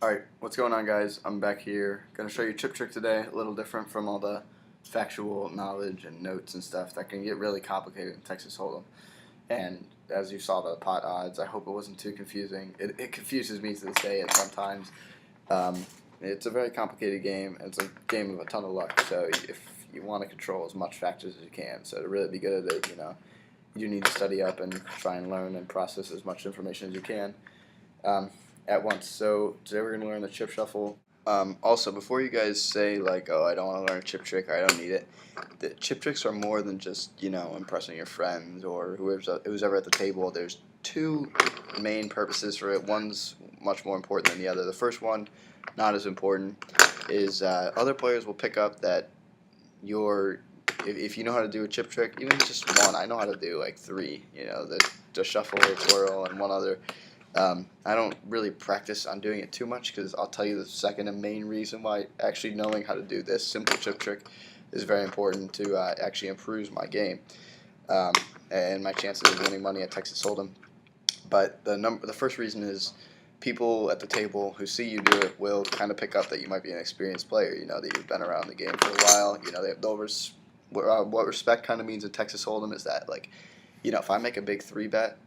Alright, what's going on, guys? I'm back here. Gonna show you a chip trick today, a little different from all the factual knowledge and notes and stuff that can get really complicated in Texas Hold'em. And as you saw by the pot odds, I hope it wasn't too confusing. It confuses me to this day at sometimes. Um, it's a very complicated game, and it's a game of a ton of luck, so if you want to control as much factors as you can, so to really be good at it, you need to study up and try and learn and process as much information as you can. Um, at once. So today we're going to learn the chip shuffle. Also, before you guys say like, "Oh, I don't want to learn a chip trick," or "I don't need it," the chip tricks are more than just impressing your friends or whoever's ever at the table. There's two main purposes for it. One's much more important than the other. The first one, not as important, is other players will pick up that your if you know how to do a chip trick, even just one. I know how to do like three. The shuffle, twirl, and one other. I don't really practice on doing it too much because I'll tell you the second and main reason why actually knowing how to do this simple chip trick is very important to actually improve my game um, and my chances of winning money at Texas Hold'em. But the first reason is people at the table who see you do it will kind of pick up that you might be an experienced player. That you've been around the game for a while. What respect kind of means in Texas Hold'em is that if I make a big three bet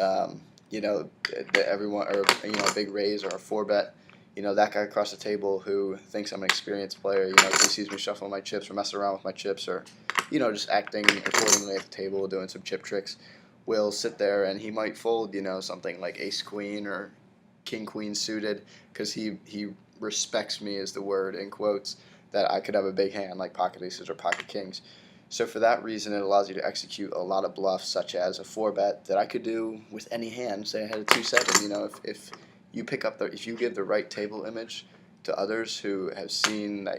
um, that everyone, or a big raise or a four bet, that guy across the table who thinks I'm an experienced player, if he sees me shuffling my chips or messing around with my chips or, just acting accordingly at the table, doing some chip tricks, will sit there and he might fold, something like ace queen or king queen suited because he respects me is the word in quotes that I could have a big hand like pocket aces or pocket kings. So for that reason, it allows you to execute a lot of bluffs, such as a four bet that I could do with any hand. Say I had a 2-7. If you pick up if you give the right table image to others who have seen that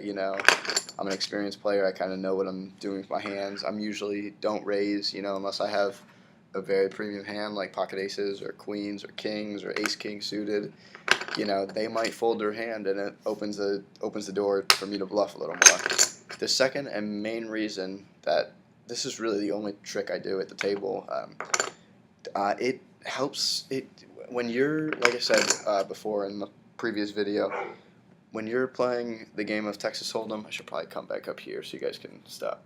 I'm an experienced player, I kind of know what I'm doing with my hands. I'm usually don't raise, unless I have a very premium hand like pocket aces or queens or kings or ace king suited. They might fold their hand and it opens the door for me to bluff a little more. The second and main reason that this is really the only trick I do at the table, it helps it when you're, like I said before in the previous video, when you're playing the game of Texas Hold'em. I should probably come back up here so you guys can stop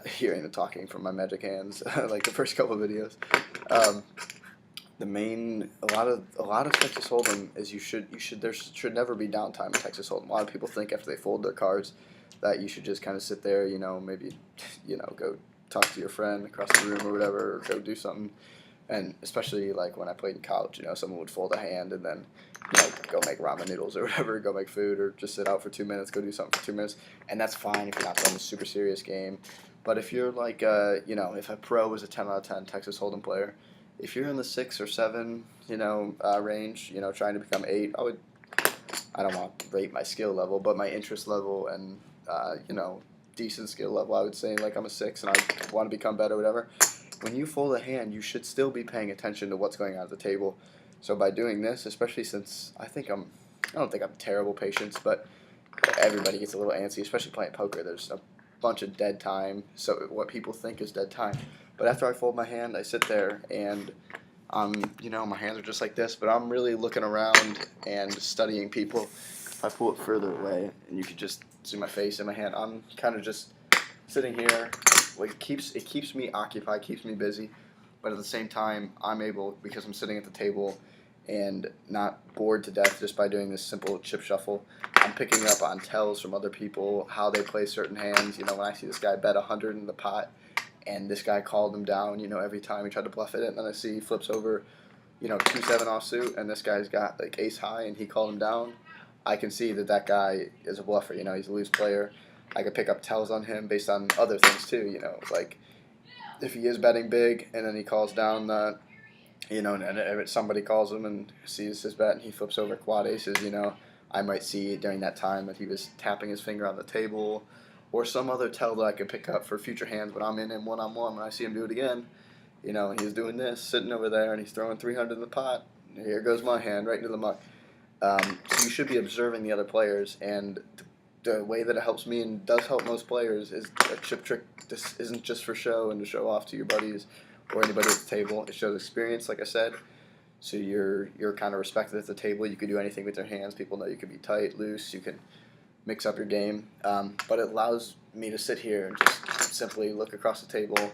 hearing the talking from my magic hands like the first couple of videos. A lot of Texas Hold'em is there should never be downtime in Texas Hold'em. A lot of people think after they fold their cards that you should just kind of sit there, maybe go talk to your friend across the room or whatever, or go do something. And especially like when I played in college, someone would fold a hand and then go make ramen noodles or whatever, go make food, or just sit out for 2 minutes, go do something for 2 minutes, and that's fine if you're not playing a super serious game. But if you're like, if a pro was a 10 out of 10 Texas Hold'em player, if you're in the 6 or 7, range, trying to become 8, I don't want to rate my skill level, but my interest level and, decent skill level, I would say, like I'm a 6 and I want to become better, whatever. When you fold a hand, you should still be paying attention to what's going on at the table. So by doing this, especially since I don't think I'm terrible patience, but everybody gets a little antsy, especially playing poker. There's a bunch of dead time, so what people think is dead time. But after I fold my hand, I sit there and my hands are just like this, but I'm really looking around and studying people. If I pull it further away, and you could just see my face and my hand, I'm kind of just sitting here. Like it keeps me occupied, keeps me busy, but at the same time, I'm able, because I'm sitting at the table and not bored to death just by doing this simple chip shuffle. I'm picking up on tells from other people, how they play certain hands. When I see this guy bet 100 in the pot, and this guy called him down, every time he tried to bluff it, and then I see he flips over, 2-7 offsuit, and this guy's got like ace high, and he called him down. I can see that guy is a bluffer. He's a loose player. I could pick up tells on him based on other things too. Like if he is betting big, and then he calls down the, and if somebody calls him and sees his bet, and he flips over quad aces, I might see during that time that he was tapping his finger on the table, or some other tell that I could pick up for future hands when I'm in him one-on-one. When I see him do it again, and he's doing this, sitting over there, and he's throwing 300 in the pot. Here goes my hand right into the muck. So you should be observing the other players, and the way that it helps me and does help most players is a chip trick. This isn't just for show and to show off to your buddies or anybody at the table. It shows experience, like I said. So you're kind of respected at the table. You can do anything with your hands. People know you can be tight, loose. You can mix up your game. But it allows me to sit here and just simply look across the table,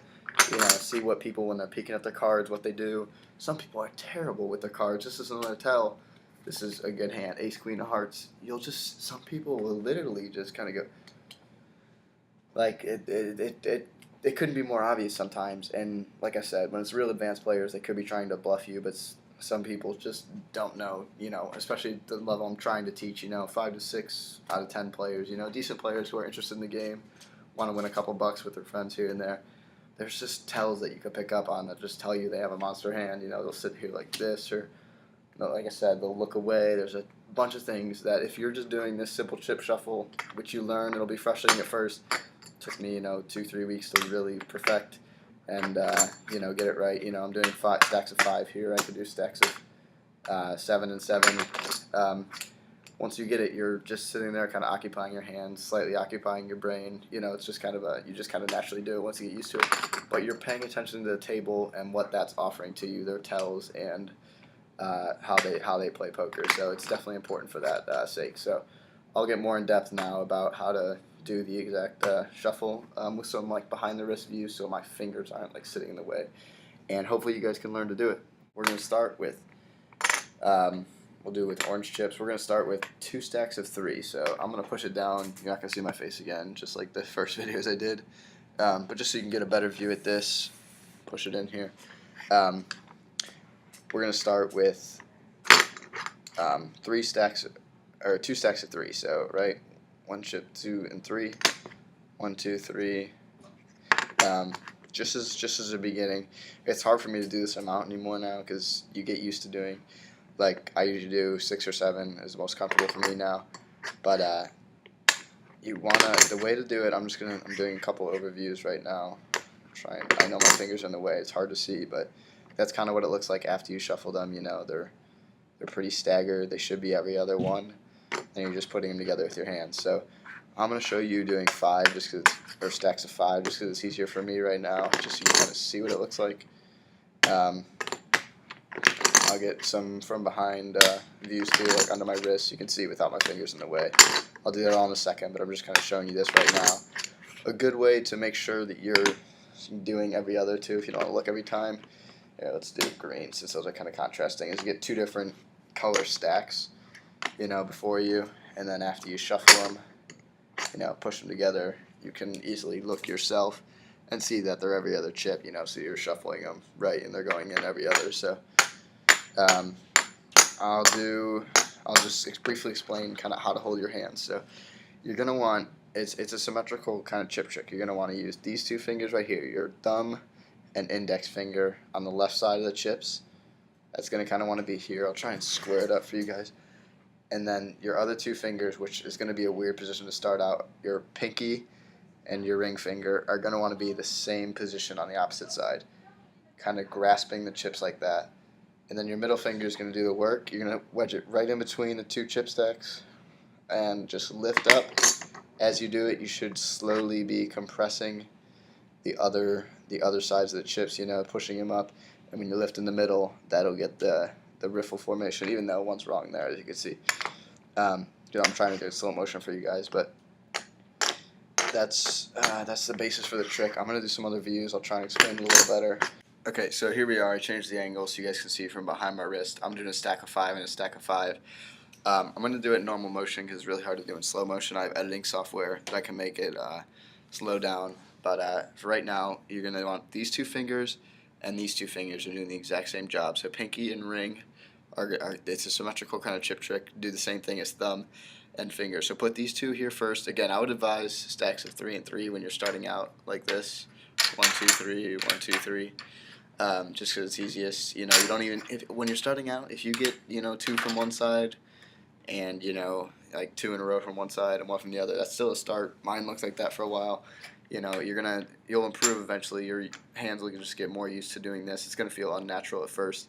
see what people, when they're peeking at their cards, what they do. Some people are terrible with their cards. This is another tell. This is a good hand. Ace, queen of hearts. Some people will literally just kind of go, like, it couldn't be more obvious sometimes. And like I said, when it's real advanced players, they could be trying to bluff you, but some people just don't know, especially the level I'm trying to teach, 5 to 6 out of 10 players, decent players who are interested in the game, want to win a couple bucks with their friends here and there. There's just tells that you could pick up on that just tell you they have a monster hand. They'll sit here like this, or like I said, they'll look away. There's a bunch of things that if you're just doing this simple chip shuffle, which you learn, it'll be frustrating at first. It took me, 2-3 weeks to really perfect and get it right. I'm doing stacks of 5 here. I could do stacks of 7 and 7. Once you get it, you're just sitting there, kind of occupying your hands, slightly occupying your brain. It's just kind of you just kind of naturally do it once you get used to it. But you're paying attention to the table and what that's offering to you, their tells, and how they play poker. So it's definitely important for that sake. So I'll get more in depth now about how to do the exact shuffle with some behind the wrist view, so my fingers aren't sitting in the way, and hopefully you guys can learn to do it. We're going to start with we'll do it with orange chips. We're going to start with 2 stacks of 3. So I'm going to push it down. You're not going to see my face again, just like the first videos I did, but just so you can get a better view at this, push it in here. We're going to start with 2 stacks of 3. So right, 1 chip, 2 and 3, 1, 2, 3. Just as a beginning, it's hard for me to do this amount anymore now because you get used to doing, I usually do 6 or 7 is most comfortable for me now. But the way to do it, I'm doing a couple overviews right now. I know my fingers are in the way. It's hard to see, but that's kind of what it looks like after you shuffle them. They're pretty staggered. They should be every other one, and you're just putting them together with your hands. So I'm going to show you doing 5 or stacks of 5 just because it's easier for me right now, just so you can kind of see what it looks like. I'll get some from behind views too, under my wrist. You can see without my fingers in the way. I'll do that all in a second, but I'm just kind of showing you this right now. A good way to make sure that you're doing every other 2 if you don't want to look every time. Yeah, let's do green since those are kind of contrasting. Is you get 2 different color stacks, before you, and then after you shuffle them, push them together, you can easily look yourself and see that they're every other chip, so you're shuffling them right and they're going in every other. So I'll just briefly explain kind of how to hold your hands. So you're going to want, it's a symmetrical kind of chip trick. You're going to want to use these 2 fingers right here, your thumb and index finger on the left side of the chips. That's going to kind of want to be here. I'll try and square it up for you guys. And then your other 2 fingers, which is going to be a weird position to start out, your pinky and your ring finger are going to want to be the same position on the opposite side, kind of grasping the chips like that. And then your middle finger is going to do the work. You're going to wedge it right in between the 2 chip stacks and just lift up. As you do it, you should slowly be compressing the other sides of the chips, pushing them up. And when you lift in the middle, that'll get the riffle formation, even though one's wrong there, as you can see. I'm trying to do slow motion for you guys, but that's the basis for the trick. I'm going to do some other views. I'll try and explain it a little better. Okay, so here we are. I changed the angle so you guys can see from behind my wrist. I'm doing a stack of 5 and a stack of 5. I'm going to do it in normal motion because it's really hard to do in slow motion. I have editing software that can make it slow down. But for right now, you're going to want these 2 fingers and these 2 fingers are doing the exact same job. So pinky and ring it's a symmetrical kind of chip trick. Do the same thing as thumb and finger. So put these 2 here first. Again, I would advise stacks of 3 and 3 when you're starting out like this. 1, 2, 3, 1, 2, 3. Just because it's easiest. You don't even when you're starting out, if you get 2 from one side and 2 in a row from one side and 1 from the other, that's still a start. Mine looks like that for a while. You'll improve eventually. Your hands will just get more used to doing this. It's gonna feel unnatural at first,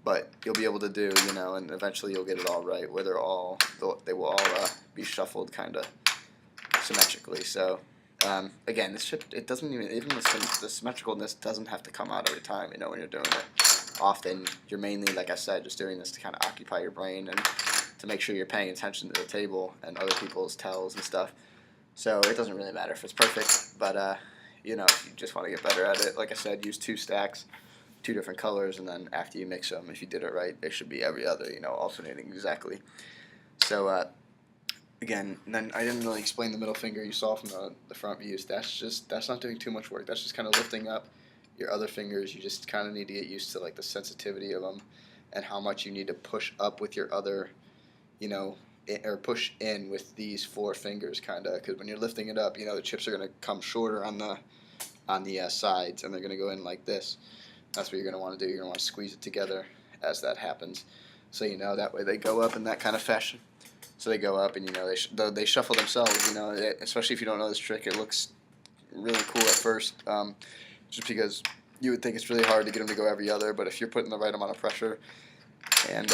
but you'll be able to do, and eventually you'll get it all right, where they will all be shuffled kind of symmetrically. So again, this chip, it doesn't even the symmetricalness doesn't have to come out every time, when you're doing it. often you're mainly, like I said, just doing this to kind of occupy your brain and to make sure you're paying attention to the table and other people's tells and stuff. So it doesn't really matter if it's perfect, but if you just want to get better at it, like I said, use 2 stacks, 2 different colors, and then after you mix them, if you did it right, they should be every other, alternating exactly. So again, and then I didn't really explain the middle finger you saw from the front views. That's not doing too much work. That's just kind of lifting up your other fingers. You just kind of need to get used to like the sensitivity of them and how much you need to push up with your other, or push in with these 4 fingers, kind of, because when you're lifting it up, the chips are going to come shorter on the sides, and they're going to go in like this. That's what you're going to want to do. You're going to want to squeeze it together as that happens. So that way they go up in that kind of fashion. So they go up, and they shuffle themselves. Especially if you don't know this trick, it looks really cool at first, just because you would think it's really hard to get them to go every other. But if you're putting the right amount of pressure and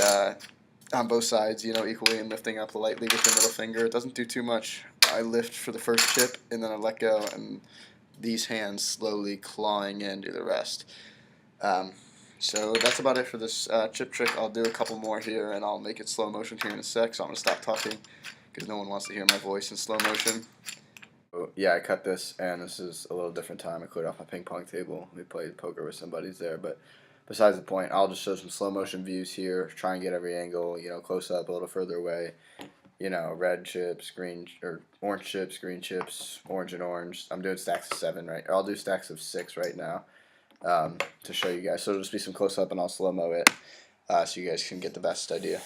on both sides, equally, and lifting up lightly with your middle finger, it doesn't do too much. I lift for the first chip, and then I let go, and these hands slowly clawing into the rest. So that's about it for this chip trick. I'll do a couple more here, and I'll make it slow motion here in a sec, so I'm going to stop talking because no one wants to hear my voice in slow motion. So, yeah, I cut this, and this is a little different time. I cleared off my ping pong table. We played poker with some buddies there, but besides the point, I'll just show some slow motion views here, try and get every angle, close up, a little further away. Red chips, orange chips, green chips, orange and orange. I'm doing stacks of 7 right. Or I'll do stacks of 6 right now. To show you guys. So it'll just be some close up, and I'll slow-mo it so you guys can get the best idea.